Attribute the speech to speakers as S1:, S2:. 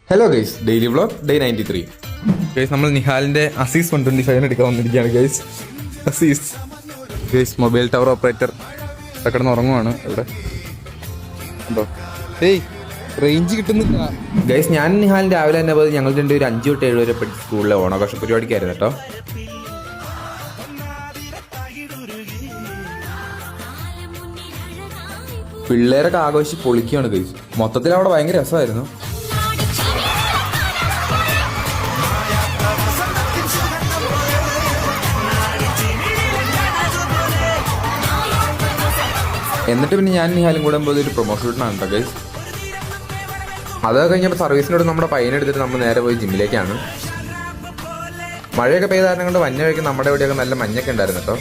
S1: Hello guys, daily vlog day 93. Guys, നമ്മൾ നിഹാലിന്റെ Access 125 എടുക്കാൻ വന്നിരിക്കുകയാണ് guys. Access guys, mobile tower operator കിടന്ന് ഉറങ്ങുവാണ് ഇവിടെ. ഉണ്ടോ? ഏയ്, റേഞ്ച് കിട്ടുന്നില്ല ഗൈസ്. ഞാൻ നിഹാലിന് രാവിലെ തന്നെ പോയി. ഞങ്ങൾ രണ്ട് ഒരു 5 തൊട്ട് 7 വരെ പഠിച്ച സ്കൂളിലെ ഓണാഘോഷ പരിപാടിക്കായിരുന്നു കേട്ടോ. പിള്ളേരൊക്കെ ആഘോഷിച്ച് പൊളിക്കുകയാണ് ഗൈസ്. മൊത്തത്തിൽ അവിടെ ഭയങ്കര രസമായിരുന്നു. എന്നിട്ട് പിന്നെ ഞാൻ നിഹാലും കൂടെ പോയത് ഒരു പ്രൊമോഷൻ ഷൂട്ടിനാണ് കേട്ടോ ഗൈസ്. അതൊക്കെ കഴിഞ്ഞപ്പോൾ സർവീസിനോട് നമ്മുടെ പയ്യനെടുത്തിട്ട് നമ്മൾ നേരെ പോയി ജിമ്മിലേക്കാണ്. മഴയൊക്കെ പെയ്ത കാരണം കൊണ്ട് മഞ്ഞ വയ്ക്കും. നമ്മുടെ ഇവിടെയൊക്കെ നല്ല മഞ്ഞൊക്കെ ഉണ്ടായിരുന്നു കേട്ടോ.